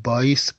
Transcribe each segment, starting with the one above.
22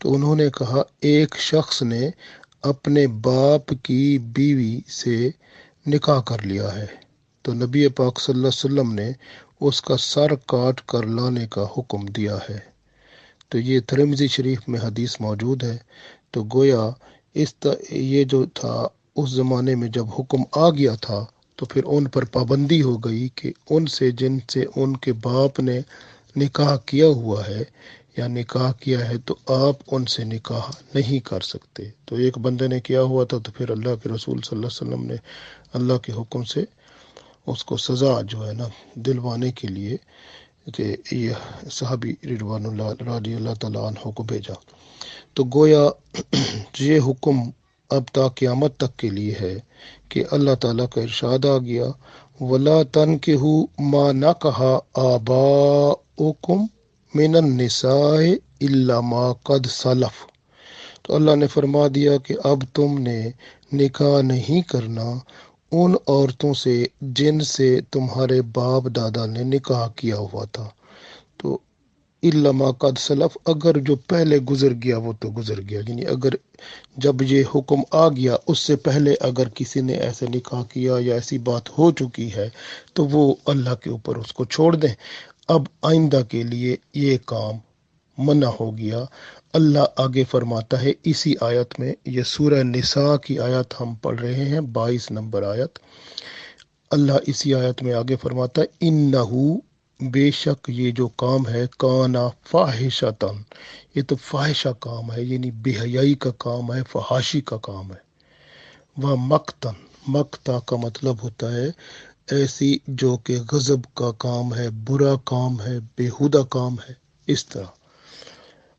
تو انہوں نے کہا ایک شخص نے اپنے باپ کی بیوی سے نکاح کر لیا ہے تو نبی پاک صلی اللہ علیہ وسلم نے اس کا سر کاٹ کر لانے کا حکم دیا ہے۔ تو یہ ترمذی شریف میں حدیث موجود ہے۔ تو گویا یہ جو تھا اس زمانے میں جب حکم آ گیا تھا تو پھر ان پر پابندی ہو گئی کہ ان سے جن سے ان کے باپ نے نکاح کیا ہوا ہے یا نکاح کیا ہے تو آپ ان سے نکاح نہیں کر سکتے۔ تو ایک بندے نے کیا ہوا تھا تو پھر اللہ کے رسول صلی اللہ علیہ وسلم نے اللہ کے حکم سے اس کو سزا جو ہے نا دلوانے کے لیے کہ یہ صحابی رضوان اللہ رضی اللہ تعالیٰ عنہ کو بھیجا۔ تو گویا یہ حکم اب تا قیامت تک کے لیے ہے کہ اللہ تعالیٰ کا ارشاد آ گیا وَلَا تَنْكِحُوا مَا نَكَحَ آبَاؤُكُم مِّنَ النِّسَاءِ إِلَّا مَا قَدْ سَلَفَ۔ تو اللہ نے فرما دیا کہ اب تم نے نکاح نہیں کرنا ان عورتوں سے جن سے تمہارے باپ دادا نے نکاح کیا ہوا تھا۔ تو الا ما قد سلف، اگر جو پہلے گزر گیا وہ تو گزر گیا، یعنی اگر جب یہ حکم آ گیا اس سے پہلے اگر کسی نے ایسے نکاح کیا یا ایسی بات ہو چکی ہے تو وہ اللہ کے اوپر اس کو چھوڑ دیں۔ اب آئندہ کے لیے یہ کام منع ہو گیا۔ اللہ آگے فرماتا ہے اسی آیت میں، یہ سورہ نساء کی آیت ہم پڑھ رہے ہیں، 22 نمبر آیت۔ اللہ اسی آیت میں آگے فرماتا ہے انہو، بے شک یہ جو کام ہے، کانا فاحشتن، یہ تو فاحشہ کام ہے، یعنی بے حیائی کا کام ہے، فحاشی کا کام ہے۔ وہ مقتن، مقتا کا مطلب ہوتا ہے ایسی جو کہ غضب کا کام ہے، برا کام ہے، بےہودہ کام ہے، اس طرح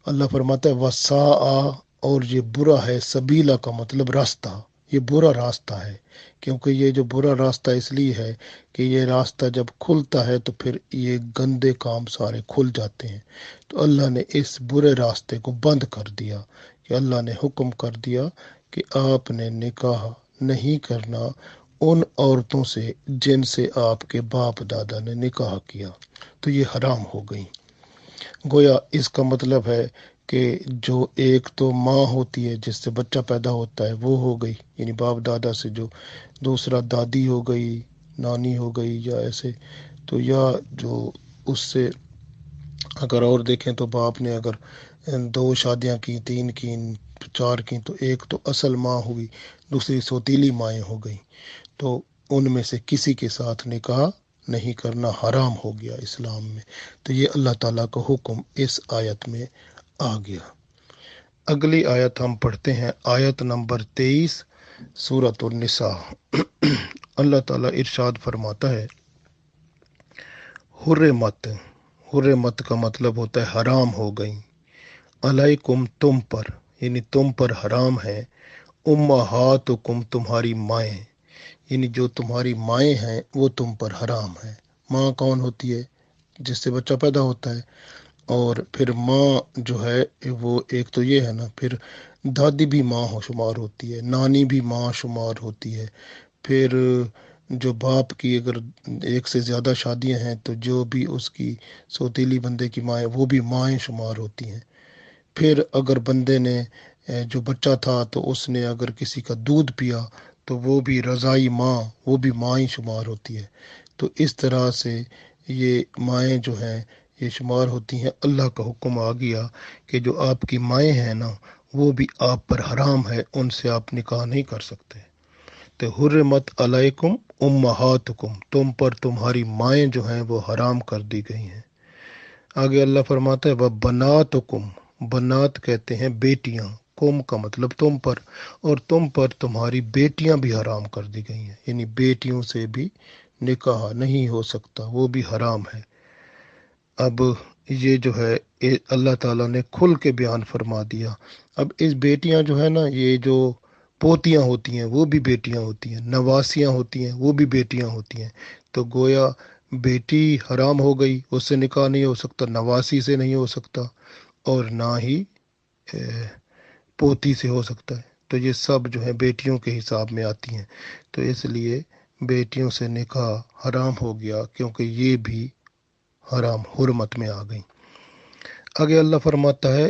اللہ فرماتا ہے وساء، اور یہ برا ہے، سبیلا کا مطلب راستہ، یہ برا راستہ ہے، کیونکہ یہ جو برا راستہ اس لیے ہے کہ یہ راستہ جب کھلتا ہے تو پھر یہ گندے کام سارے کھل جاتے ہیں۔ تو اللہ نے اس برے راستے کو بند کر دیا کہ اللہ نے حکم کر دیا کہ آپ نے نکاح نہیں کرنا ان عورتوں سے جن سے آپ کے باپ دادا نے نکاح کیا، تو یہ حرام ہو گئی۔ گویا اس کا مطلب ہے کہ جو ایک تو ماں ہوتی ہے جس سے بچہ پیدا ہوتا ہے وہ ہو گئی، یعنی باپ دادا سے، جو دوسرا دادی ہو گئی، نانی ہو گئی، یا ایسے تو، یا جو اس سے اگر اور دیکھیں تو باپ نے اگر 2 شادیاں کی، 3 کی، 4 کی، تو ایک تو اصل ماں ہوئی، دوسری سوتیلی مائیں ہو گئی، تو ان میں سے کسی کے ساتھ نکاح نہیں کرنا حرام ہو گیا اسلام میں۔ تو یہ اللہ تعالیٰ کا حکم اس آیت میں آ گیا۔ اگلی آیت ہم پڑھتے ہیں، آیت نمبر 23 سورۃ النساء۔ اللہ تعالیٰ ارشاد فرماتا ہے حرمت، حرمت کا مطلب ہوتا ہے حرام ہو گئی، علیکم تم پر، یعنی تم پر حرام ہے، امہاتکم تمہاری مائیں، یعنی جو تمہاری مائیں ہیں وہ تم پر حرام ہے۔ ماں کون ہوتی ہے؟ جس سے بچہ پیدا ہوتا ہے، اور پھر ماں جو ہے وہ ایک تو یہ ہے نا، پھر دادی بھی ماں شمار ہوتی ہے، نانی بھی ماں شمار ہوتی ہے، پھر جو باپ کی اگر ایک سے زیادہ شادیاں ہیں تو جو بھی اس کی سوتیلی بندے کی مائیں وہ بھی مائیں شمار ہوتی ہیں۔ پھر اگر بندے نے جو بچہ تھا تو اس نے اگر کسی کا دودھ پیا تو وہ بھی رضائی ماں، وہ بھی مائیں شمار ہوتی ہے۔ تو اس طرح سے یہ مائیں جو ہیں یہ شمار ہوتی ہیں۔ اللہ کا حکم آ گیا کہ جو آپ کی مائیں ہیں نا وہ بھی آپ پر حرام ہے، ان سے آپ نکاح نہیں کر سکتے۔ تو حرمت علیکم امہاتکم، تم پر تمہاری مائیں جو ہیں وہ حرام کر دی گئی ہیں۔ آگے اللہ فرماتا ہے وَبَنَاتُکُم، بنات کہتے ہیں بیٹیاں، کم کا مطلب تم پر، اور تم پر تمہاری بیٹیاں بھی حرام کر دی گئی ہیں، یعنی بیٹیوں سے بھی نکاح نہیں ہو سکتا، وہ بھی حرام ہے۔ اب یہ جو ہے اللہ تعالیٰ نے کھل کے بیان فرما دیا۔ اب اس بیٹیاں جو ہے نا، یہ جو پوتیاں ہوتی ہیں وہ بھی بیٹیاں ہوتی ہیں، نواسیاں ہوتی ہیں وہ بھی بیٹیاں ہوتی ہیں۔ تو گویا بیٹی حرام ہو گئی، اس سے نکاح نہیں ہو سکتا، نواسی سے نہیں ہو سکتا، اور نہ ہی پوتی سے ہو سکتا ہے۔ تو یہ سب جو ہے بیٹیوں کے حساب میں آتی ہیں، تو اس لیے بیٹیوں سے نکاح حرام ہو گیا، کیونکہ یہ بھی حرام حرمت میں آ گئی۔ آگے اللہ فرماتا ہے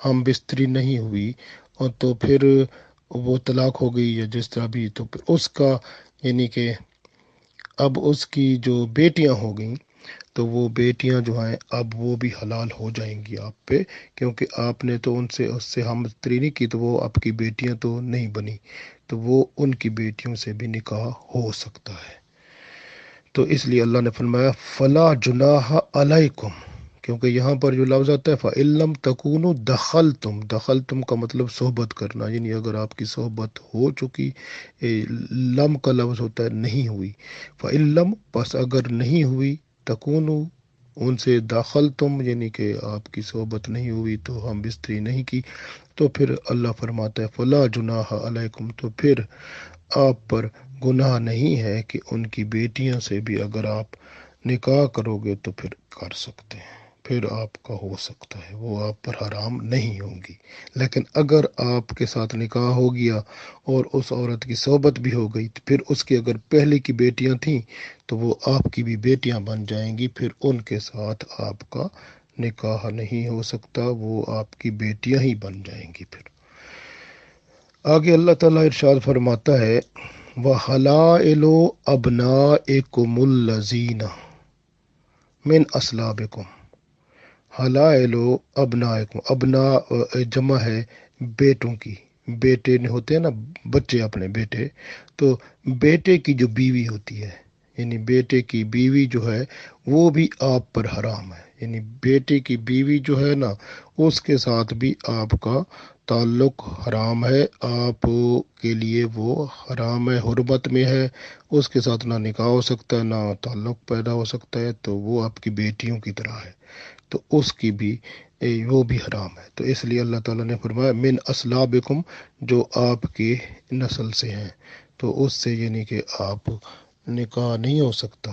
ہم بستری نہیں ہوئی، اور تو پھر وہ طلاق ہو گئی یا جس طرح بھی، تو پھر اس کا یعنی کہ اب اس کی جو بیٹیاں ہو گئیں، تو وہ بیٹیاں جو ہیں اب وہ بھی حلال ہو جائیں گی آپ پہ، کیونکہ آپ نے تو اس سے ہم بستری نہیں کی، تو وہ آپ کی بیٹیاں تو نہیں بنی، تو وہ ان کی بیٹیوں سے بھی نکاح ہو سکتا ہے۔ تو اس لیے اللہ نے فرمایا فلا جناح علیکم، کیونکہ یہاں پر جو لفظ آتا ہے فَإِلَّمْ تَكُونُوا دخلتم کا مطلب صحبت کرنا، یعنی اگر آپ کی صحبت ہو چکی، لم کا لفظ ہوتا ہے نہیں ہوئی، فَإِلَّمْ پس اگر نہیں ہوئی، تکونو ان سے داخل تم یعنی کہ آپ کی صحبت نہیں ہوئی، تو ہم بستری نہیں کی، تو پھر اللہ فرماتا ہے فلا جناح علیکم، تو پھر آپ پر گناہ نہیں ہے کہ ان کی بیٹیوں سے بھی اگر آپ نکاح کرو گے تو پھر کر سکتے ہیں، پھر آپ کا ہو سکتا ہے، وہ آپ پر حرام نہیں ہوں گی۔ لیکن اگر آپ کے ساتھ نکاح ہو گیا اور اس عورت کی صحبت بھی ہو گئی، تو پھر اس کی اگر پہلے کی بیٹیاں تھیں تو وہ آپ کی بھی بیٹیاں بن جائیں گی، پھر ان کے ساتھ آپ کا نکاح نہیں ہو سکتا، وہ آپ کی بیٹیاں ہی بن جائیں گی۔ پھر آگے اللہ تعالیٰ ارشاد فرماتا ہے وَحَلَائِلُ أَبْنَائِكُمُ الَّذِينَ مِنْ أَصْلَابِكُمْ، حلائل ابنائکم، ابنا جمع ہے بیٹوں کی، بیٹے ہوتے ہیں نا بچے اپنے بیٹے، تو بیٹے کی جو بیوی ہوتی ہے، یعنی بیٹے کی بیوی جو ہے وہ بھی آپ پر حرام ہے، یعنی بیٹے کی بیوی جو ہے نا اس کے ساتھ بھی آپ کا تعلق حرام ہے، آپ کے لیے وہ حرام ہے، حرمت میں ہے، اس کے ساتھ نہ نکاح ہو سکتا ہے نہ تعلق پیدا ہو سکتا ہے، تو وہ آپ کی بیٹیوں کی طرح ہے، تو اس کی بھی وہ بھی حرام ہے۔ تو اس لیے اللہ تعالیٰ نے فرمایا من اسلابکم، جو آپ کی نسل سے ہیں، تو اس سے یعنی کہ آپ نکاح نہیں ہو سکتا۔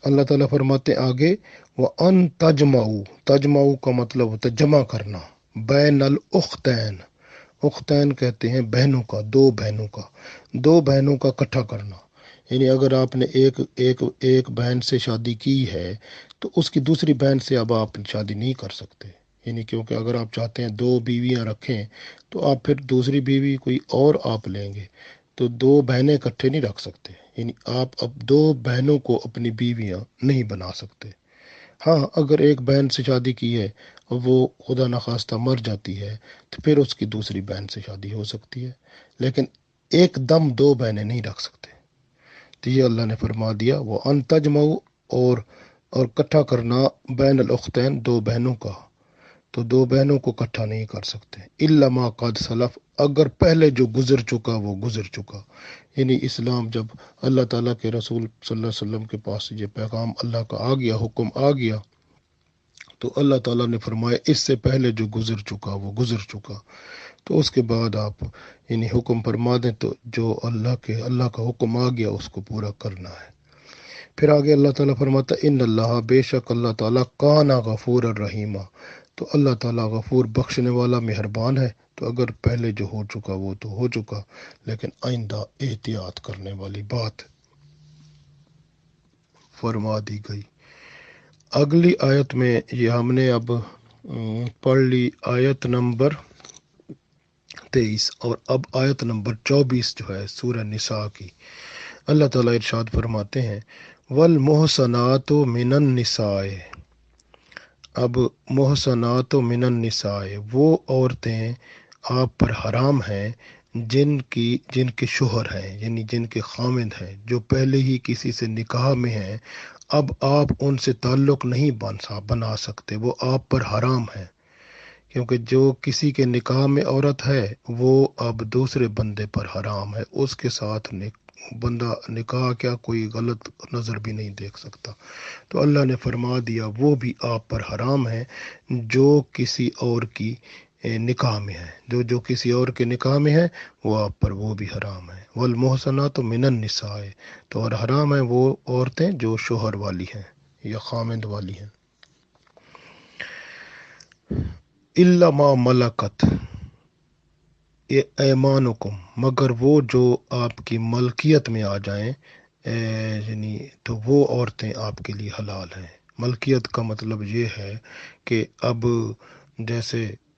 اللہ تعالیٰ فرماتے ہیں آگے وَأَن تَجْمَعُوا، تجمعوا کا مطلب ہوتا ہے جمع کرنا، بین الاختین، اختین کہتے ہیں بہنوں کا، دو بہنوں کا، دو بہنوں کا اکٹھا کرنا، یعنی اگر آپ نے ایک بہن سے شادی کی ہے تو اس کی دوسری بہن سے اب آپ شادی نہیں کر سکتے، یعنی کیونکہ اگر آپ چاہتے ہیں دو بیویاں رکھیں تو آپ پھر دوسری بیوی کوئی اور آپ لیں گے، تو دو بہنیں اکٹھے نہیں رکھ سکتے، یعنی آپ اب دو بہنوں کو اپنی بیویاں نہیں بنا سکتے۔ ہاں اگر ایک بہن سے شادی کی ہے اور وہ خدا نخواستہ مر جاتی ہے تو پھر اس کی دوسری بہن سے شادی ہو سکتی ہے، لیکن ایک دم دو بہنیں نہیں رکھ سکتے۔ تو یہ اللہ نے فرما دیا وہ ان تجمعوا، اور اکٹھا کرنا بین الاختین، دو بہنوں کا، تو دو بہنوں کو اکٹھا نہیں کر سکتے الا ما قد سلف، اگر پہلے جو گزر چکا وہ گزر چکا، یعنی اسلام جب اللہ تعالیٰ کے رسول صلی اللہ علیہ وسلم کے پاس یہ پیغام اللہ کا آ گیا، حکم آ گیا، تو اللہ تعالیٰ نے فرمایا اس سے پہلے جو گزر چکا وہ گزر چکا، تو اس کے بعد آپ یعنی حکم فرما دیں، تو جو اللہ کا حکم آ گیا اس کو پورا کرنا ہے۔ پھر آگے اللہ تعالیٰ فرماتا ہے ان اللہ، بے شک اللہ تعالیٰ کان غفور الرحیمہ، تو اللہ تعالیٰ غفور بخشنے والا مہربان ہے، تو اگر پہلے جو ہو چکا وہ تو ہو چکا، لیکن آئندہ احتیاط کرنے والی بات فرما دی گئی۔ اگلی آیت میں یہ ہم نے اب پڑھ لی آیت نمبر 23، اور اب آیت نمبر 24 جو ہے سورہ نساء کی، اللہ تعالیٰ ارشاد فرماتے ہیں والمحصنات من النساء، اب محصنات من النساء وہ عورتیں آپ پر حرام ہیں جن کے شوہر ہیں، یعنی جن کے خامند ہیں، جو پہلے ہی کسی سے نکاح میں ہیں، اب آپ ان سے تعلق نہیں بنا سکتے، وہ آپ پر حرام ہے، کیونکہ جو کسی کے نکاح میں عورت ہے وہ اب دوسرے بندے پر حرام ہے، اس کے ساتھ بندہ نکاح کیا کوئی غلط نظر بھی نہیں دیکھ سکتا، تو اللہ نے فرما دیا وہ بھی آپ پر حرام ہے جو کسی اور کی نکاح میں ہے، جو کسی اور کے نکاح میں ہے وہ آپ پر وہ بھی حرام ہے۔ والمحصنات من النساء، تو اور حرام ہے وہ عورتیں جو شوہر والی ہیں یا خامند والی ہیں۔ الا ما ملکت ایمانکم، مگر وہ جو آپ کی ملکیت میں آ جائیں، یعنی تو وہ عورتیں آپ کے لیے حلال ہیں۔ ملکیت کا مطلب یہ ہے کہ اب جیسے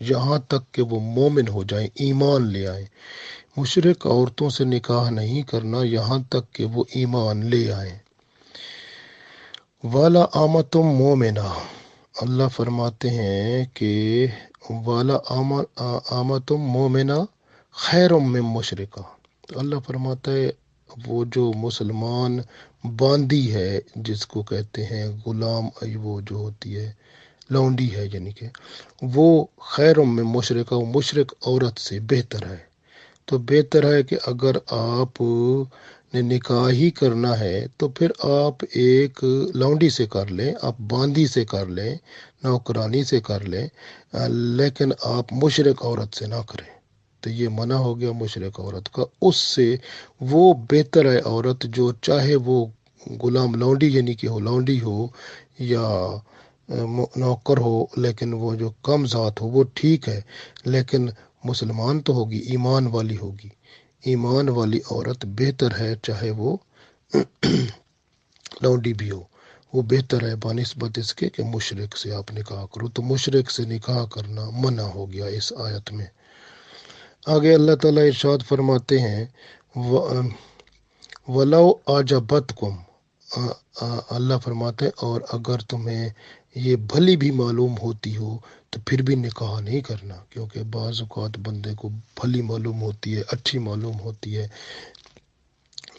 یہاں تک کہ وہ مومن ہو جائیں، ایمان لے آئیں۔ مشرک عورتوں سے نکاح نہیں کرنا یہاں تک کہ وہ ایمان لے آئیں۔ والا آمتم مومنہ، اللہ فرماتے ہیں کہ والا آمتم مومنہ خیر من مشرکہ، تو اللہ فرماتا ہے وہ جو مسلمان باندی ہے، جس کو کہتے ہیں غلام، وہ جو ہوتی ہے لونڈی ہے، یعنی کہ وہ خیر من مشرکہ، وہ مشرک عورت سے بہتر ہے۔ تو بہتر ہے کہ اگر آپ نے نکاح ہی کرنا ہے تو پھر آپ ایک لونڈی سے کر لیں، آپ باندی سے کر لیں، نوکرانی سے کر لیں، لیکن آپ مشرک عورت سے نہ کریں۔ تو یہ منع ہو گیا مشرک عورت کا، اس سے وہ بہتر ہے عورت جو چاہے وہ غلام لونڈی یعنی کہ وہ لونڈی ہو یا نوکر ہو، لیکن وہ جو کم ذات ہو وہ ٹھیک ہے، لیکن مسلمان تو ہوگی، ایمان والی ہوگی۔ ایمان والی عورت بہتر ہے، چاہے وہ لونڈی بھی ہو، وہ بہتر ہے بنسبت اس کے کہ مشرک سے آپ نکاح کرو۔ تو مشرک سے نکاح کرنا منع ہو گیا اس آیت میں۔ آگے اللہ تعالیٰ ارشاد فرماتے ہیں وَلَوْ أَعْجَبَتْكُمْ، اللہ فرماتے ہیں اور اگر تمہیں یہ بھلی بھی معلوم ہوتی ہو تو پھر بھی نکاح نہیں کرنا، کیونکہ بعض اوقات بندے کو بھلی معلوم ہوتی ہے، اچھی معلوم ہوتی ہے۔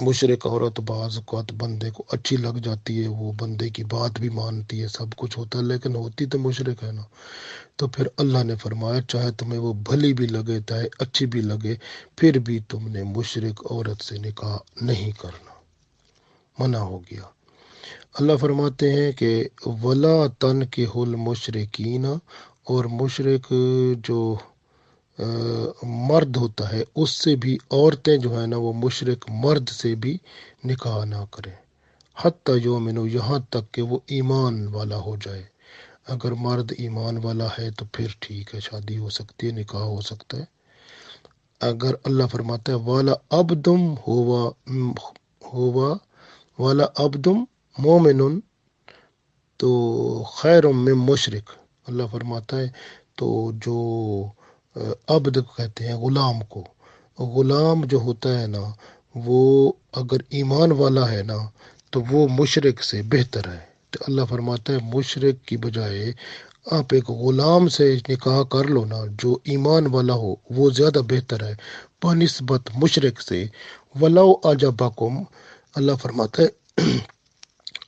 مشرک عورت بعض اوقات بندے کو اچھی لگ جاتی ہے، وہ بندے کی بات بھی مانتی ہے، سب کچھ ہوتا ہے، لیکن ہوتی تو مشرک ہے نا۔ تو پھر اللہ نے فرمایا چاہے تمہیں وہ بھلی بھی لگے، چاہے اچھی بھی لگے، پھر بھی تم نے مشرک عورت سے نکاح نہیں کرنا، منع ہو گیا۔ اللہ فرماتے ہیں کہ ولا تنکحوا المشرکین، اور مشرک جو مرد ہوتا ہے اس سے بھی عورتیں جو ہے نا وہ مشرک مرد سے بھی نکاح نہ کریں، حتی یؤمنوا، یہاں تک کہ وہ ایمان والا ہو جائے۔ اگر مرد ایمان والا ہے تو پھر ٹھیک ہے، شادی ہو سکتی ہے، نکاح ہو سکتا ہے۔ اگر اللہ فرماتا ہے والا عبدم ہوا والا عبدم مومن تو خیر من مشرک، اللہ فرماتا ہے تو جو عبد کہتے ہیں غلام کو، غلام جو ہوتا ہے نا وہ اگر ایمان والا ہے نا تو وہ مشرک سے بہتر ہے۔ تو اللہ فرماتا ہے مشرک کی بجائے آپ ایک غلام سے نکاح کر لو نا جو ایمان والا ہو، وہ زیادہ بہتر ہے بنسبت مشرک سے۔ ولو اعجبکم، اللہ فرماتا ہے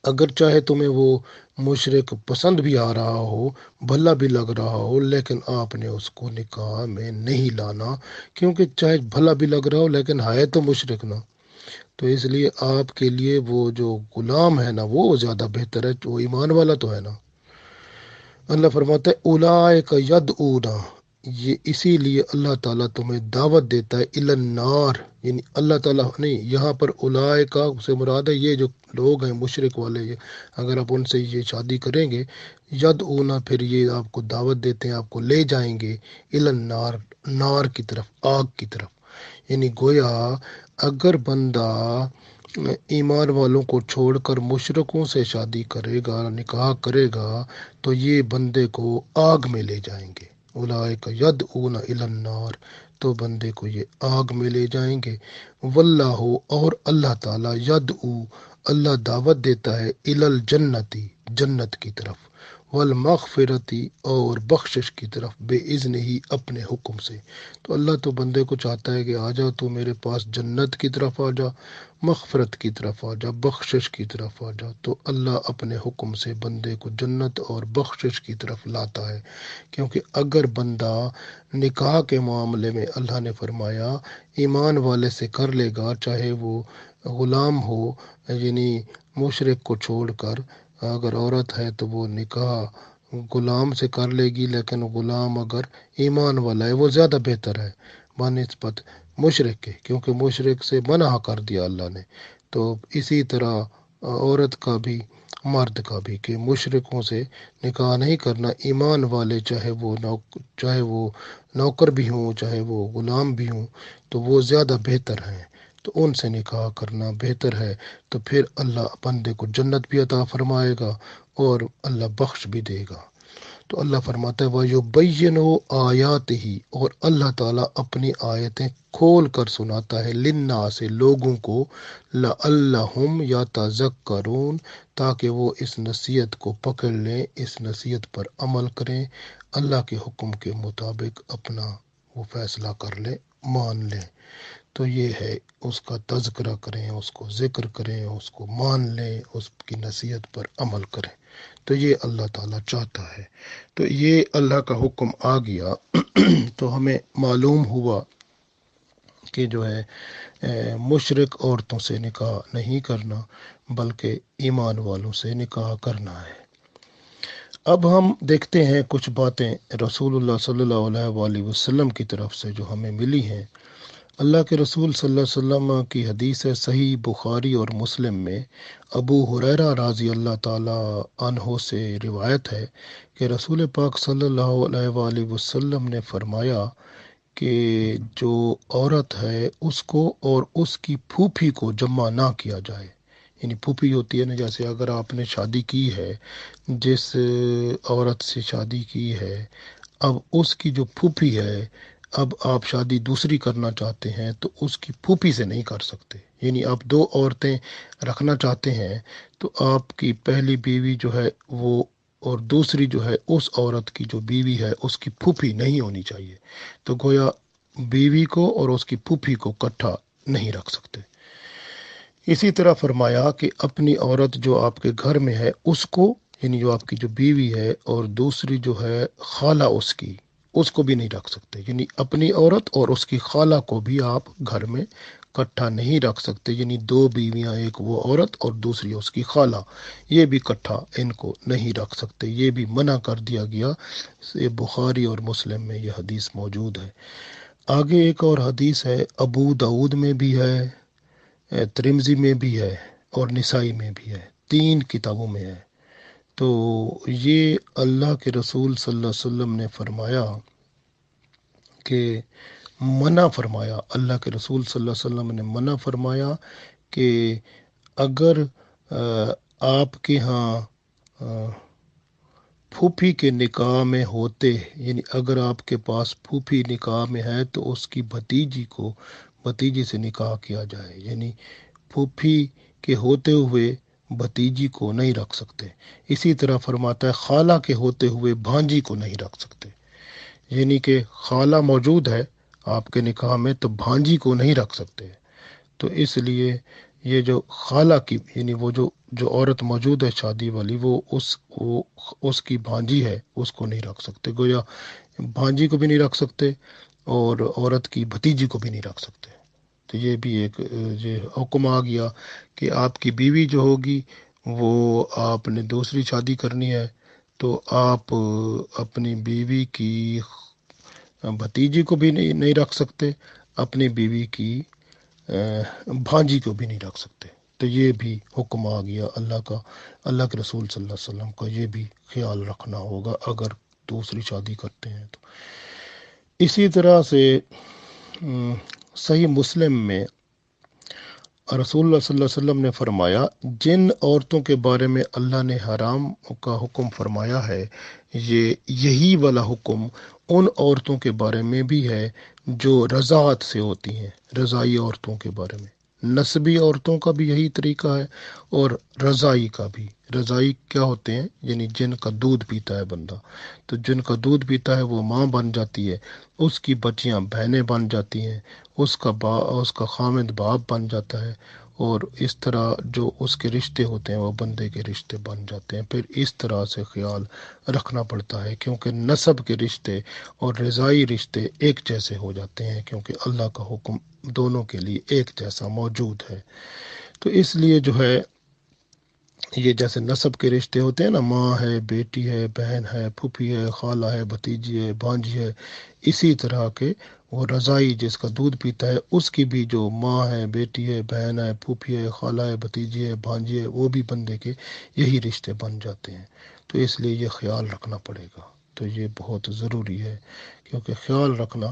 اگر چاہے تمہیں وہ مشرک پسند بھی آ رہا ہو، بھلا بھی لگ رہا ہو، لیکن آپ نے اس کو نکاح میں نہیں لانا، کیونکہ چاہے بھلا بھی لگ رہا ہو لیکن ہے تو مشرک نا۔ تو اس لیے آپ کے لیے وہ جو غلام ہے نا وہ زیادہ بہتر ہے، وہ ایمان والا تو ہے نا۔ اللہ فرماتا ہے اولئک یدعون، یہ اسی لیے اللہ تعالیٰ تمہیں دعوت دیتا ہے الی النار، یعنی اللہ تعالیٰ نہیں، یہاں پر اولئک سے مراد ہے یہ جو لوگ ہیں مشرک والے، اگر آپ ان سے یہ شادی کریں گے، یدعون پھر یہ آپ کو دعوت دیتے ہیں، آپ کو لے جائیں گے الی النار، نار کی طرف، آگ کی طرف۔ یعنی گویا اگر بندہ ایمان والوں کو چھوڑ کر مشرکوں سے شادی کرے گا، نکاح کرے گا، تو یہ بندے کو آگ میں لے جائیں گے۔ اولئک یدعون الی النار، تو بندے کو یہ آگ میں لے جائیں گے۔ واللہ، اور اللہ تعالیٰ یدعو، اللہ دعوت دیتا ہے الی الجنتی، جنت کی طرف، والمغفرتی، اور بخشش کی طرف، بے اذن ہی، اپنے حکم سے۔ تو اللہ تو بندے کو چاہتا ہے کہ آ جا تو میرے پاس، جنت کی طرف آ جا، مغفرت کی طرف آ جا، بخشش کی طرف آ جا۔ تو اللہ اپنے حکم سے بندے کو جنت اور بخشش کی طرف لاتا ہے، کیونکہ اگر بندہ نکاح کے معاملے میں اللہ نے فرمایا ایمان والے سے کر لے گا، چاہے وہ غلام ہو، یعنی مشرک کو چھوڑ کر اگر عورت ہے تو وہ نکاح غلام سے کر لے گی، لیکن غلام اگر ایمان والا ہے وہ زیادہ بہتر ہے بنسبت مشرک کے، کیونکہ مشرک سے منع کر دیا اللہ نے۔ تو اسی طرح عورت کا بھی، مرد کا بھی، کہ مشرکوں سے نکاح نہیں کرنا، ایمان والے چاہے وہ نوکر بھی ہوں، چاہے وہ غلام بھی ہوں، تو وہ زیادہ بہتر ہیں، تو ان سے نکاح کرنا بہتر ہے۔ تو پھر اللہ بندے کو جنت بھی عطا فرمائے گا اور اللہ بخش بھی دے گا۔ تو اللہ فرماتا ہے وَيُبَيِّنُ آیاتہ، اور اللہ تعالیٰ اپنی آیتیں کھول کر سناتا ہے للناس لوگوں کو، لعلہم یتذکرون تاکہ وہ اس نصیحت کو پکڑ لیں، اس نصیحت پر عمل کریں، اللہ کے حکم کے مطابق اپنا وہ فیصلہ کر لیں، مان لیں۔ تو یہ ہے اس کا تذکرہ کریں، اس کو ذکر کریں، اس کو مان لیں، اس کی نصیحت پر عمل کریں۔ تو یہ اللہ تعالیٰ چاہتا ہے۔ تو یہ اللہ کا حکم آ گیا تو ہمیں معلوم ہوا کہ جو ہے مشرک عورتوں سے نکاح نہیں کرنا بلکہ ایمان والوں سے نکاح کرنا ہے۔ اب ہم دیکھتے ہیں کچھ باتیں رسول اللہ صلی اللہ علیہ وآلہ وسلم کی طرف سے جو ہمیں ملی ہیں۔ اللہ کے رسول صلی اللہ علیہ وسلم کی حدیث ہے، صحیح بخاری اور مسلم میں ابو ہریرہ رضی اللہ تعالی عنہ سے روایت ہے کہ رسول پاک صلی اللہ علیہ وآلہ وسلم نے فرمایا کہ جو عورت ہے اس کو اور اس کی پھوپھی کو جمع نہ کیا جائے۔ یعنی پھوپھی ہوتی ہے نا، جیسے اگر آپ نے شادی کی ہے، جس عورت سے شادی کی ہے، اب اس کی جو پھوپھی ہے، اب آپ شادی دوسری کرنا چاہتے ہیں تو اس کی پھوپھی سے نہیں کر سکتے۔ یعنی آپ دو عورتیں رکھنا چاہتے ہیں تو آپ کی پہلی بیوی جو ہے وہ اور دوسری جو ہے اس عورت کی جو بیوی ہے اس کی پھوپھی نہیں ہونی چاہیے۔ تو گویا بیوی کو اور اس کی پھوپھی کو اکٹھا نہیں رکھ سکتے۔ اسی طرح فرمایا کہ اپنی عورت جو آپ کے گھر میں ہے اس کو، یعنی جو آپ کی جو بیوی ہے اور دوسری جو ہے خالہ اس کو بھی نہیں رکھ سکتے۔ یعنی اپنی عورت اور اس کی خالہ کو بھی آپ گھر میں اکٹھا نہیں رکھ سکتے۔ یعنی دو بیویاں، ایک وہ عورت اور دوسری اس کی خالہ، یہ بھی اکٹھا ان کو نہیں رکھ سکتے، یہ بھی منع کر دیا گیا۔ یہ بخاری اور مسلم میں یہ حدیث موجود ہے۔ آگے ایک اور حدیث ہے، ابو داؤد میں بھی ہے، ترمذی میں بھی ہے اور نسائی میں بھی ہے، 3 کتابوں میں ہے۔ تو یہ اللہ کے رسول صلی اللہ علیہ وسلم نے فرمایا کہ منع فرمایا، اللہ کے رسول صلی اللہ علیہ وسلم نے منع فرمایا کہ اگر آپ کے ہاں پھوپھی کے نکاح میں ہوتے، یعنی اگر آپ کے پاس پھوپھی نکاح میں ہے تو اس کی بھتیجی سے نکاح کیا جائے۔ یعنی پھوپھی کے ہوتے ہوئے بھتیجی کو نہیں رکھ سکتے۔ اسی طرح فرماتا ہے خالہ کے ہوتے ہوئے بھانجی کو نہیں رکھ سکتے۔ یعنی کہ خالہ موجود ہے آپ کے نکاح میں تو بھانجی کو نہیں رکھ سکتے۔ تو اس لیے یہ جو خالہ کی، یعنی وہ جو عورت موجود ہے شادی والی، وہ اس کی بھانجی ہے، اس کو نہیں رکھ سکتے۔ گویا بھانجی کو بھی نہیں رکھ سکتے اور عورت کی بھتیجی کو بھی نہیں رکھ سکتے۔ تو یہ بھی ایک یہ حکم آ گیا کہ آپ کی بیوی جو ہوگی وہ آپ نے دوسری شادی کرنی ہے تو آپ اپنی بیوی کی بھتیجی کو بھی نہیں رکھ سکتے، اپنی بیوی کی بھانجی کو بھی نہیں رکھ سکتے۔ تو یہ بھی حکم آ گیا اللہ کے رسول صلی اللہ علیہ وسلم کا، یہ بھی خیال رکھنا ہوگا اگر دوسری شادی کرتے ہیں تو۔ اسی طرح سے صحیح مسلم میں رسول اللہ صلی اللہ علیہ وسلم نے فرمایا جن عورتوں کے بارے میں اللہ نے حرام کا حکم فرمایا ہے، یہی والا حکم ان عورتوں کے بارے میں بھی ہے جو رضاعت سے ہوتی ہیں، رضائی عورتوں کے بارے میں۔ نسبی عورتوں کا بھی یہی طریقہ ہے اور رضائی کا بھی۔ رضائی کیا ہوتے ہیں؟ یعنی جن کا دودھ پیتا ہے بندہ، تو جن کا دودھ پیتا ہے وہ ماں بن جاتی ہے، اس کی بچیاں بہنیں بن جاتی ہیں، اس کا خامد باپ بن جاتا ہے، اور اس طرح جو اس کے رشتے ہوتے ہیں وہ بندے کے رشتے بن جاتے ہیں۔ پھر اس طرح سے خیال رکھنا پڑتا ہے کیونکہ نسب کے رشتے اور رضائی رشتے ایک جیسے ہو جاتے ہیں، کیونکہ اللہ کا حکم دونوں کے لیے ایک جیسا موجود ہے۔ تو اس لیے جو ہے یہ جیسے نسب کے رشتے ہوتے ہیں نا، ماں ہے، بیٹی ہے، بہن ہے، پھوپھی ہے، خالہ ہے، بھتیجی ہے، بھانجی ہے، اسی طرح کے وہ رضائی جس کا دودھ پیتا ہے اس کی بھی جو ماں ہے، بیٹی ہے، بہن ہے، پھوپھی ہے، خالہ ہے، بھتیجی ہے، بھانجی ہے، وہ بھی بندے کے یہی رشتے بن جاتے ہیں۔ تو اس لیے یہ خیال رکھنا پڑے گا۔ تو یہ بہت ضروری ہے، کیونکہ خیال رکھنا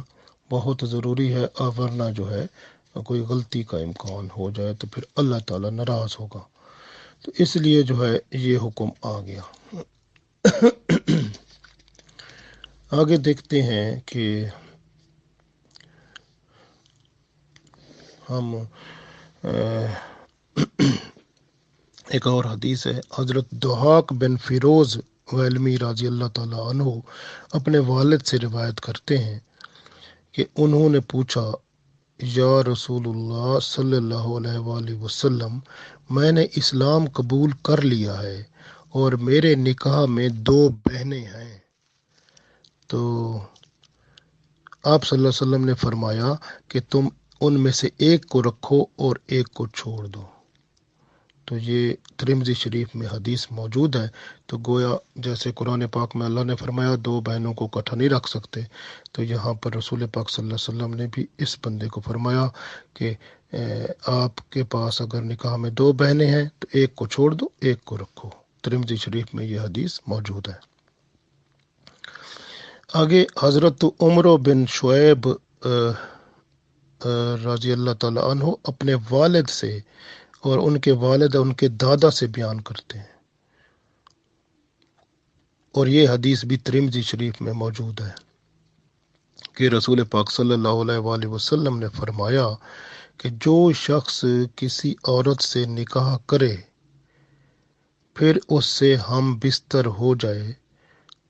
بہت ضروری ہے، ورنہ جو ہے کوئی غلطی کا امکان ہو جائے تو پھر اللہ تعالیٰ ناراض ہوگا۔ تو اس لیے جو ہے یہ حکم آ گیا۔ آگے دیکھتے ہیں کہ ہم ایک اور حدیث ہے، حضرت ضحاک بن فیروز ویلمی رضی اللہ تعالیٰ عنہ اپنے والد سے روایت کرتے ہیں کہ انہوں نے پوچھا، یا رسول اللہ صلی اللہ علیہ وآلہ وسلم، میں نے اسلام قبول کر لیا ہے اور میرے نکاح میں 2 بہنیں ہیں۔ تو آپ صلی اللہ علیہ وسلم نے فرمایا کہ تم ان میں سے ایک کو رکھو اور ایک کو چھوڑ دو۔ تو یہ ترمذی شریف میں حدیث موجود ہے۔ تو گویا جیسے قرآن پاک میں اللہ نے فرمایا 2 بہنوں کو اکٹھا نہیں رکھ سکتے، تو یہاں پر رسول پاک صلی اللہ علیہ وسلم نے بھی اس بندے کو فرمایا کہ آپ کے پاس اگر نکاح میں 2 بہنیں ہیں تو ایک کو چھوڑ دو، ایک کو رکھو۔ ترمذی شریف میں یہ حدیث موجود ہے۔ آگے حضرت عمر بن شعیب رضی اللہ تعالیٰ عنہ اپنے والد سے اور ان کے والد ان کے دادا سے بیان کرتے ہیں، اور یہ حدیث بھی ترمذی شریف میں موجود ہے کہ رسول پاک صلی اللہ علیہ وآلہ وسلم نے فرمایا کہ جو شخص کسی عورت سے نکاح کرے پھر اس سے ہم بستر ہو جائے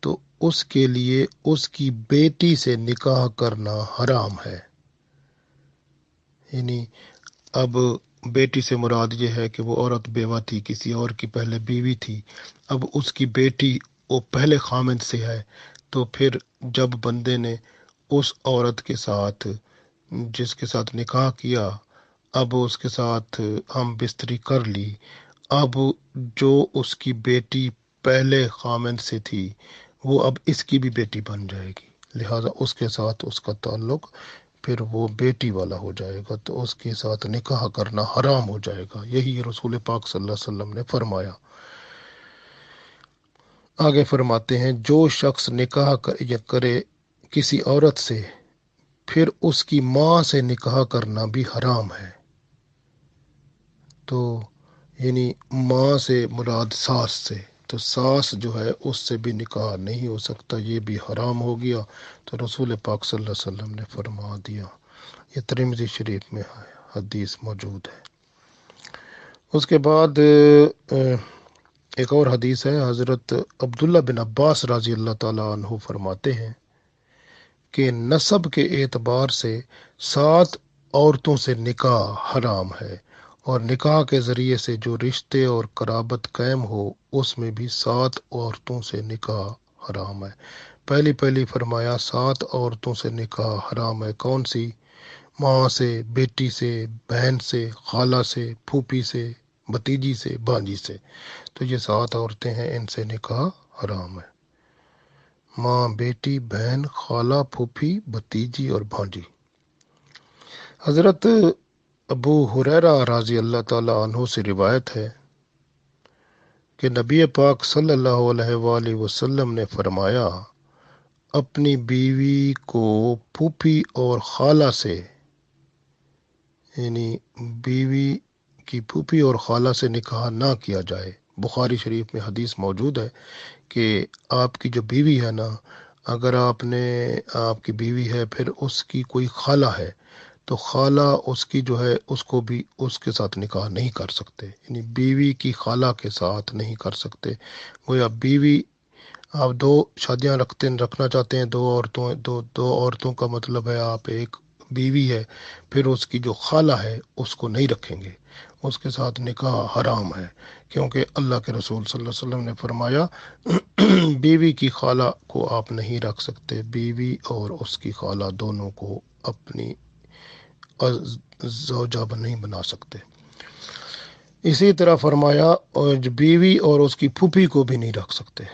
تو اس کے لیے اس کی بیٹی سے نکاح کرنا حرام ہے۔ یعنی اب بیٹی سے مراد یہ ہے کہ وہ عورت بیوہ تھی، کسی اور کی پہلے بیوی تھی، اب اس کی بیٹی وہ پہلے خامند سے ہے، تو پھر جب بندے نے اس عورت کے ساتھ جس کے ساتھ نکاح کیا، اب اس کے ساتھ ہم بستری کر لی، اب جو اس کی بیٹی پہلے خامند سے تھی وہ اب اس کی بھی بیٹی بن جائے گی، لہٰذا اس کے ساتھ اس کا تعلق پھر وہ بیٹی والا ہو جائے گا، تو اس کے ساتھ نکاح کرنا حرام ہو جائے گا۔ یہی رسول پاک صلی اللہ علیہ وسلم نے فرمایا۔ آگے فرماتے ہیں، جو شخص نکاح کرے کسی عورت سے پھر اس کی ماں سے نکاح کرنا بھی حرام ہے۔ تو یعنی ماں سے مراد ساس سے، تو ساس جو ہے اس سے بھی نکاح نہیں ہو سکتا، یہ بھی حرام ہو گیا۔ تو رسول پاک صلی اللہ علیہ وسلم نے فرما دیا۔ یہ ترمذی شریف میں حدیث موجود ہے۔ اس کے بعد ایک اور حدیث ہے، حضرت عبداللہ بن عباس رضی اللہ تعالیٰ عنہ فرماتے ہیں کہ نسب کے اعتبار سے 7 عورتوں سے نکاح حرام ہے، اور نکاح کے ذریعے سے جو رشتے اور قرابت قائم ہو اس میں بھی 7 عورتوں سے نکاح حرام ہے۔ پہلی فرمایا 7 عورتوں سے نکاح حرام ہے، کون سی؟ ماں سے، بیٹی سے، بہن سے، خالہ سے، پھوپھی سے، بھتیجی سے، بھانجی سے۔ تو یہ 7 عورتیں ہیں، ان سے نکاح حرام ہے، ماں، بیٹی، بہن، خالہ، پھوپھی، بھتیجی اور بھانجی۔ حضرت ابو ہریرہ رضی اللہ تعالیٰ عنہ سے روایت ہے کہ نبی پاک صلی اللہ علیہ وآلہ وسلم نے فرمایا، اپنی بیوی کو پھوپھی اور خالہ سے، یعنی بیوی کی پھوپھی اور خالہ سے نکاح نہ کیا جائے۔ بخاری شریف میں حدیث موجود ہے کہ آپ کی جو بیوی ہے نا، اگر آپ کی بیوی ہے پھر اس کی کوئی خالہ ہے تو خالہ اس کی جو ہے اس کو بھی اس کے ساتھ نکاح نہیں کر سکتے، یعنی بیوی کی خالہ کے ساتھ نہیں کر سکتے۔ گویا بیوی آپ 2 شادیاں رکھنا چاہتے ہیں، 2 عورتوں کا مطلب ہے آپ ایک بیوی ہے، پھر اس کی جو خالہ ہے اس کو نہیں رکھیں گے، اس کے ساتھ نکاح حرام ہے، کیونکہ اللہ کے رسول صلی اللہ علیہ وسلم نے فرمایا بیوی کی خالہ کو آپ نہیں رکھ سکتے، بیوی اور اس کی خالہ دونوں کو اپنی زوجہ نہیں بنا سکتے۔ اسی طرح فرمایا اور بیوی اور اس کی پھوپھی کو بھی نہیں رکھ سکتے۔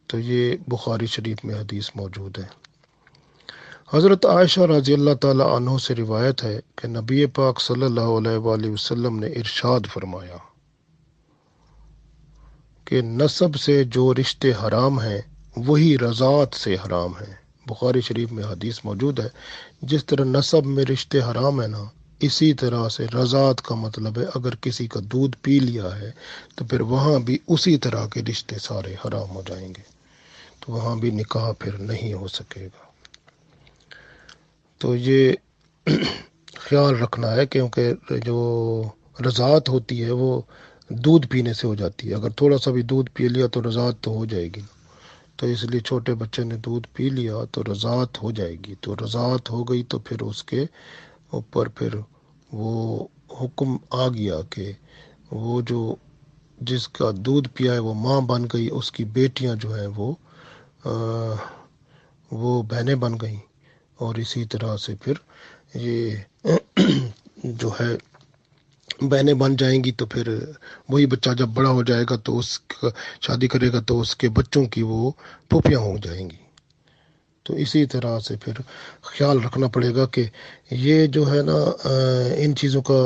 تو یہ بخاری شریف میں حدیث موجود ہے۔ حضرت عائشہ رضی اللہ تعالیٰ عنہ سے روایت ہے کہ نبی پاک صلی اللہ علیہ وآلہ وسلم نے ارشاد فرمایا کہ نسب سے جو رشتے حرام ہیں وہی رضاعت سے حرام ہیں۔ بخاری شریف میں حدیث موجود ہے، جس طرح نسب میں رشتے حرام ہیں نا، اسی طرح سے رضاعت کا مطلب ہے اگر کسی کا دودھ پی لیا ہے تو پھر وہاں بھی اسی طرح کے رشتے سارے حرام ہو جائیں گے۔ تو تو وہاں بھی نکاح پھر نہیں ہو سکے گا۔ تو یہ خیال رکھنا ہے، کیونکہ جو رضاعت ہوتی ہے وہ دودھ پینے سے ہو جاتی ہے۔ اگر تھوڑا سا بھی دودھ پی لیا تو رضاعت تو ہو جائے گی، تو اس لیے چھوٹے بچے نے دودھ پی لیا تو رضاعت ہو جائے گی۔ تو رضاعت ہو گئی تو پھر اس کے اوپر پھر وہ حکم آ گیا کہ وہ جو جس کا دودھ پیا ہے وہ ماں بن گئی، اس کی بیٹیاں جو ہیں وہ بہنیں بن گئیں، اور اسی طرح سے پھر یہ جو ہے بہنیں بن جائیں گی، تو پھر وہی بچہ جب بڑا ہو جائے گا تو اس کا شادی کرے گا تو اس کے بچوں کی وہ پھوپھیاں ہو جائیں گی۔ تو اسی طرح سے پھر خیال رکھنا پڑے گا کہ یہ جو ہے نا ان چیزوں کا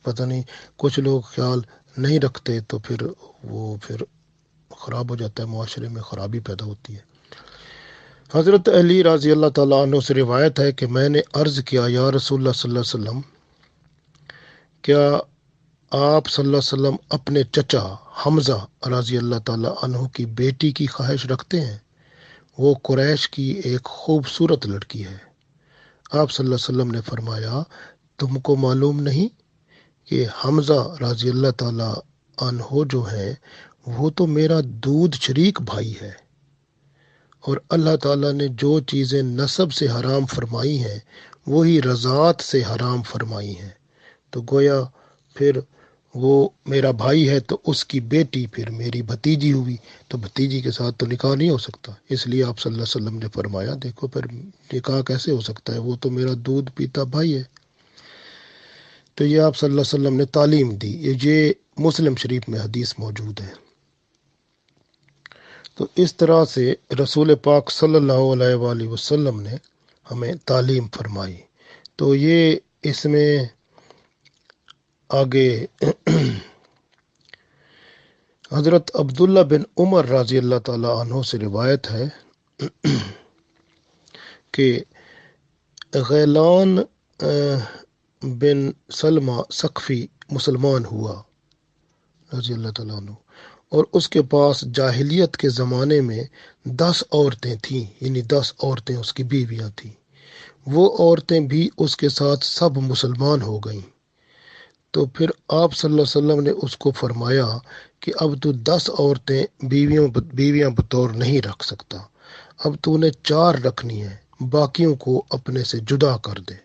پتہ نہیں کچھ لوگ خیال نہیں رکھتے، تو پھر وہ پھر خراب ہو جاتا ہے، معاشرے میں خرابی پیدا ہوتی ہے۔ حضرت علی رضی اللہ تعالیٰ عنہ سے روایت ہے کہ میں نے عرض کیا، یا رسول اللہ صلی اللہ علیہ وسلم، کیا آپ صلی اللہ علیہ وسلم اپنے چچا حمزہ رضی اللہ تعالیٰ عنہ کی بیٹی کی خواہش رکھتے ہیں؟ وہ قریش کی ایک خوبصورت لڑکی ہے۔ آپ صلی اللہ علیہ وسلم نے فرمایا، تم کو معلوم نہیں کہ حمزہ رضی اللہ تعالیٰ عنہ جو ہے وہ تو میرا دودھ شریک بھائی ہے، اور اللہ تعالیٰ نے جو چیزیں نسب سے حرام فرمائی ہیں وہی رضاعت سے حرام فرمائی ہیں۔ تو گویا پھر وہ میرا بھائی ہے تو اس کی بیٹی پھر میری بھتیجی ہوئی، تو بھتیجی کے ساتھ تو نکاح نہیں ہو سکتا۔ اس لیے آپ صلی اللہ علیہ وسلم نے فرمایا، دیکھو پھر نکاح کیسے ہو سکتا ہے، وہ تو میرا دودھ پیتا بھائی ہے۔ تو یہ آپ صلی اللہ علیہ وسلم نے تعلیم دی، یہ مسلم شریف میں حدیث موجود ہے۔ تو اس طرح سے رسول پاک صلی اللہ علیہ وآلہ وسلم نے ہمیں تعلیم فرمائی۔ تو یہ اس میں آگے حضرت عبداللہ بن عمر رضی اللہ تعالیٰ عنہ سے روایت ہے کہ غیلان بن سلمہ ثقفی مسلمان ہوا رضی اللہ تعالیٰ عنہ، اور اس کے پاس جاہلیت کے زمانے میں 10 عورتیں تھیں، یعنی 10 عورتیں اس کی بیویاں تھیں۔ وہ عورتیں بھی اس کے ساتھ سب مسلمان ہو گئیں۔ تو پھر آپ صلی اللہ علیہ وسلم نے اس کو فرمایا کہ اب تو 10 عورتیں بیویاں بطور نہیں رکھ سکتا، اب تو نے 4 رکھنی ہیں، باقیوں کو اپنے سے جدا کر دے۔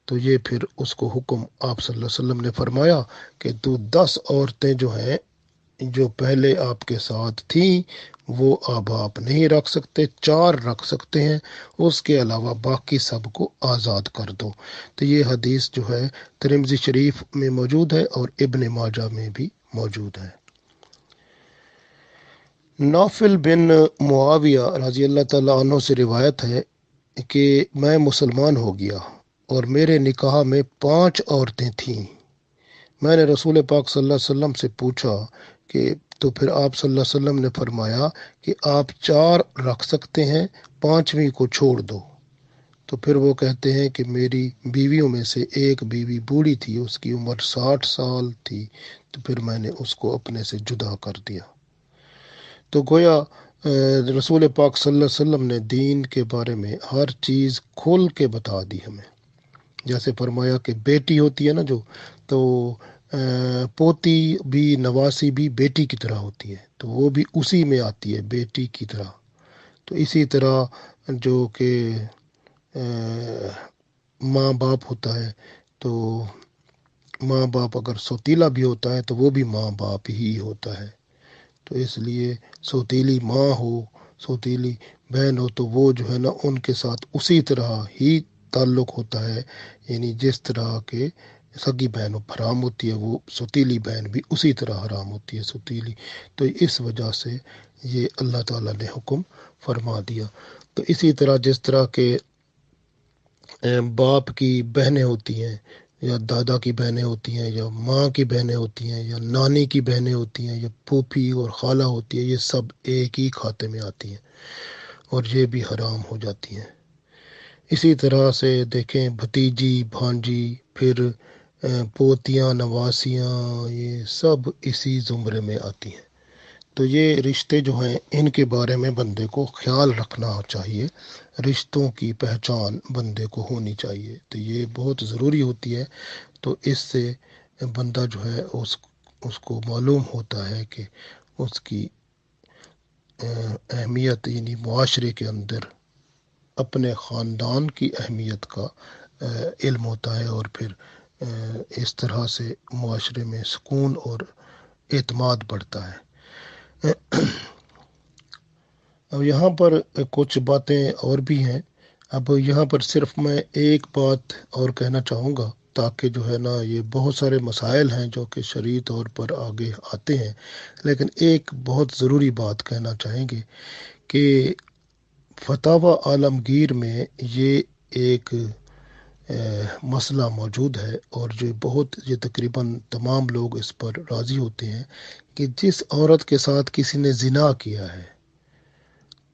تو یہ پھر اس کو حکم آپ صلی اللہ علیہ وسلم نے فرمایا کہ تو 10 عورتیں جو ہیں جو پہلے آپ کے ساتھ تھیں وہ اب آپ نہیں رکھ سکتے، 4 رکھ سکتے ہیں، اس کے علاوہ باقی سب کو آزاد کر دو۔ تو یہ حدیث جو ہے ترمذی شریف میں موجود ہے اور ابن ماجہ میں بھی موجود ہے۔ نافل بن معاویہ رضی اللہ تعالیٰ عنہ سے روایت ہے کہ میں مسلمان ہو گیا اور میرے نکاح میں 5 عورتیں تھیں۔ میں نے رسول پاک صلی اللہ علیہ وسلم سے پوچھا کہ تو پھر آپ صلی اللہ علیہ وسلم نے فرمایا کہ آپ 4 رکھ سکتے ہیں، 5ویں کو چھوڑ دو۔ تو پھر وہ کہتے ہیں کہ میری بیویوں میں سے ایک بیوی بوڑھی تھی، اس کی عمر 60 سال تھی، تو پھر میں نے اس کو اپنے سے جدا کر دیا۔ تو گویا رسول پاک صلی اللہ علیہ وسلم نے دین کے بارے میں ہر چیز کھول کے بتا دی ہمیں۔ جیسے فرمایا کہ بیٹی ہوتی ہے نا جو، تو پوتی بھی نواسی بھی بیٹی کی طرح ہوتی ہے، تو وہ بھی اسی میں آتی ہے بیٹی کی طرح۔ تو اسی طرح جو کہ ماں باپ ہوتا ہے، تو ماں باپ اگر سوتیلا بھی ہوتا ہے تو وہ بھی ماں باپ ہی ہوتا ہے۔ تو اس لیے سوتیلی ماں ہو، سوتیلی بہن ہو، تو وہ جو ہے نا ان کے ساتھ اسی طرح ہی تعلق ہوتا ہے، یعنی جس طرح کے سگی بہن حرام ہوتی ہے، وہ سوتیلی بہن بھی اسی طرح حرام ہوتی ہے سوتیلی۔ تو اس وجہ سے یہ اللہ تعالیٰ نے حکم فرما دیا۔ تو اسی طرح جس طرح کے باپ کی بہنیں ہوتی ہیں، یا دادا کی بہنیں ہوتی ہیں، یا ماں کی بہنیں ہوتی ہیں، یا نانی کی بہنیں ہوتی ہیں، یا پھوپھی اور خالہ ہوتی ہے، یہ سب ایک ہی کھاتے میں آتی ہیں اور یہ بھی حرام ہو جاتی ہیں۔ اسی طرح سے دیکھیں بھتیجی، بھانجی، پھر پوتیاں، نواسیاں، یہ سب اسی زمرے میں آتی ہیں۔ تو یہ رشتے جو ہیں ان کے بارے میں بندے کو خیال رکھنا چاہیے، رشتوں کی پہچان بندے کو ہونی چاہیے، تو یہ بہت ضروری ہوتی ہے۔ تو اس سے بندہ جو ہے اس کو معلوم ہوتا ہے کہ اس کی اہمیت، یعنی معاشرے کے اندر اپنے خاندان کی اہمیت کا علم ہوتا ہے، اور پھر اس طرح سے معاشرے میں سکون اور اعتماد بڑھتا ہے۔ اب یہاں پر کچھ باتیں اور بھی ہیں۔ اب یہاں پر صرف میں ایک بات اور کہنا چاہوں گا، تاکہ جو ہے نا یہ بہت سارے مسائل ہیں جو کہ شرعی طور پر آگے آتے ہیں، لیکن ایک بہت ضروری بات کہنا چاہیں گے کہ فتاوی عالمگیر میں یہ ایک مسئلہ موجود ہے، اور یہ تقریباً تمام لوگ اس پر راضی ہوتے ہیں کہ جس عورت کے ساتھ کسی نے زنا کیا ہے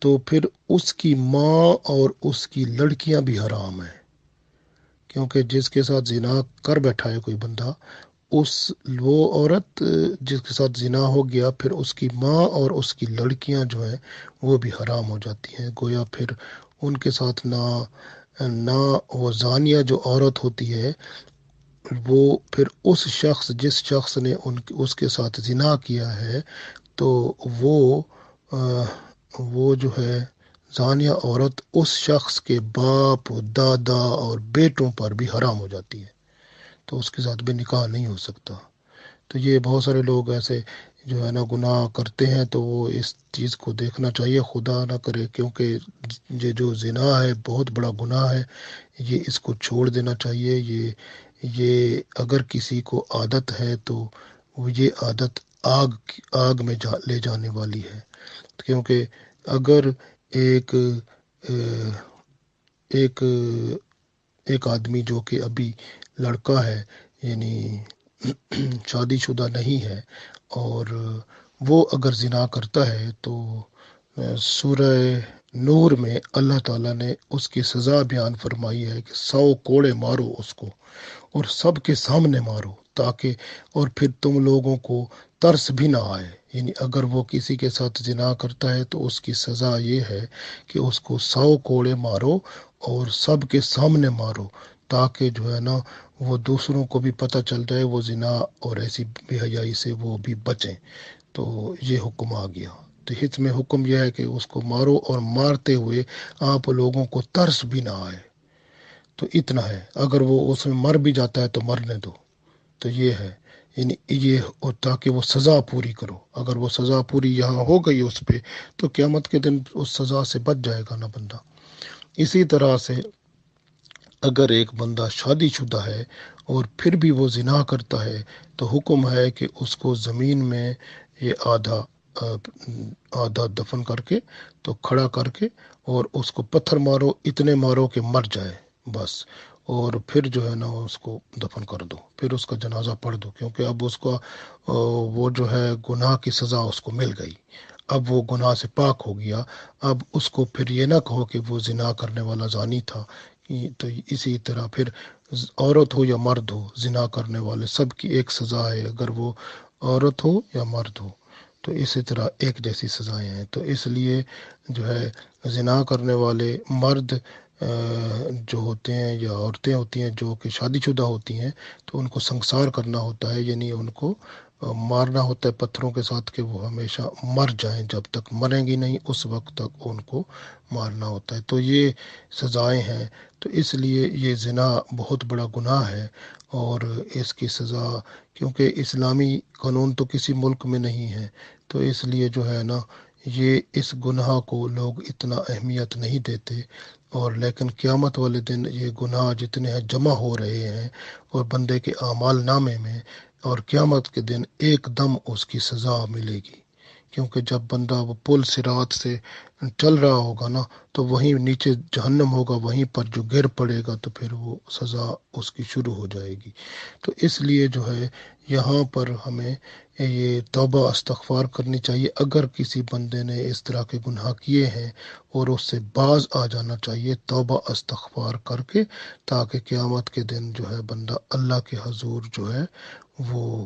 تو پھر اس کی ماں اور اس کی لڑکیاں بھی حرام ہیں، کیونکہ جس کے ساتھ زنا کر بیٹھا ہے کوئی بندہ، وہ عورت جس کے ساتھ زنا ہو گیا، پھر اس کی ماں اور اس کی لڑکیاں جو ہیں وہ بھی حرام ہو جاتی ہیں۔ گویا پھر ان کے ساتھ نہ وہ زانیہ جو عورت ہوتی ہے، وہ پھر جس شخص نے اس کے ساتھ زنا کیا ہے، تو وہ جو ہے زانیہ عورت اس شخص کے باپ، دادا اور بیٹوں پر بھی حرام ہو جاتی ہے، تو اس کے ساتھ بھی نکاح نہیں ہو سکتا۔ تو یہ بہت سارے لوگ ایسے جو ہے نا گناہ کرتے ہیں، تو وہ اس چیز کو دیکھنا چاہیے، خدا نہ کرے، کیونکہ یہ جو زنا ہے بہت بڑا گناہ ہے، یہ اس کو چھوڑ دینا چاہیے۔ یہ اگر کسی کو عادت ہے تو یہ عادت آگ میں لے جانے والی ہے، کیونکہ اگر ایک آدمی جو کہ ابھی لڑکا ہے، یعنی شادی شدہ نہیں ہے، اور وہ اگر زنا کرتا ہے، تو سورہ نور میں اللہ تعالیٰ نے اس کی سزا بیان فرمائی ہے کہ 100 کوڑے مارو اس کو، اور سب کے سامنے مارو، تاکہ اور پھر تم لوگوں کو ترس بھی نہ آئے۔ یعنی اگر وہ کسی کے ساتھ زنا کرتا ہے تو اس کی سزا یہ ہے کہ اس کو 100 کوڑے مارو اور سب کے سامنے مارو، تاکہ جو ہے نا وہ دوسروں کو بھی پتہ چل جائے، وہ زنا اور ایسی بے حیائی سے وہ بھی بچیں۔ تو یہ حکم آ گیا۔ تو ہت میں حکم یہ ہے کہ اس کو مارو، اور مارتے ہوئے آپ لوگوں کو ترس بھی نہ آئے۔ تو اتنا ہے، اگر وہ اس میں مر بھی جاتا ہے تو مرنے دو۔ تو یہ ہے، یعنی یہ، اور تاکہ وہ سزا پوری کرو۔ اگر وہ سزا پوری یہاں ہو گئی اس پہ، تو قیامت کے دن اس سزا سے بچ جائے گا نا بندہ۔ اسی طرح سے اگر ایک بندہ شادی شدہ ہے اور پھر بھی وہ زنا کرتا ہے، تو حکم ہے کہ اس کو زمین میں یہ آدھا دفن کر کے، تو کھڑا کر کے، اور اس کو پتھر مارو، اتنے مارو کہ مر جائے بس، اور پھر جو ہے نا اس کو دفن کر دو، پھر اس کا جنازہ پڑھ دو، کیونکہ اب اس کا وہ جو ہے گناہ کی سزا اس کو مل گئی، اب وہ گناہ سے پاک ہو گیا۔ اب اس کو پھر یہ نہ کہو کہ وہ زنا کرنے والا زانی تھا۔ تو اسی طرح پھر عورت ہو یا مرد ہو، زنا کرنے والے سب کی ایک سزا ہے، اگر وہ عورت ہو یا مرد ہو، تو اسی طرح ایک جیسی سزائیں ہیں۔ تو اس لیے جو ہے زنا کرنے والے مرد جو ہوتے ہیں یا عورتیں ہوتی ہیں جو کہ شادی شدہ ہوتی ہیں، تو ان کو سنسار کرنا ہوتا ہے، یعنی ان کو مارنا ہوتا ہے پتھروں کے ساتھ کہ وہ ہمیشہ مر جائیں، جب تک مریں گی نہیں اس وقت تک ان کو مارنا ہوتا ہے۔ تو یہ سزائیں ہیں۔ تو اس لیے یہ زنا بہت بڑا گناہ ہے، اور اس کی سزا، کیونکہ اسلامی قانون تو کسی ملک میں نہیں ہے، تو اس لیے جو ہے نا یہ اس گناہ کو لوگ اتنا اہمیت نہیں دیتے، اور لیکن قیامت والے دن یہ گناہ جتنے ہیں جمع ہو رہے ہیں اور بندے کے اعمال نامے میں، اور قیامت کے دن ایک دم اس کی سزا ملے گی، کیونکہ جب بندہ وہ پل صراط سے چل رہا ہوگا نا، تو وہیں نیچے جہنم ہوگا، وہیں پر جو گر پڑے گا، تو پھر وہ سزا اس کی شروع ہو جائے گی۔ تو اس لیے جو ہے یہاں پر ہمیں یہ توبہ استغفار کرنی چاہیے، اگر کسی بندے نے اس طرح کے گناہ کیے ہیں، اور اس سے باز آ جانا چاہیے توبہ استغفار کر کے، تاکہ قیامت کے دن جو ہے بندہ اللہ کے حضور جو ہے وہ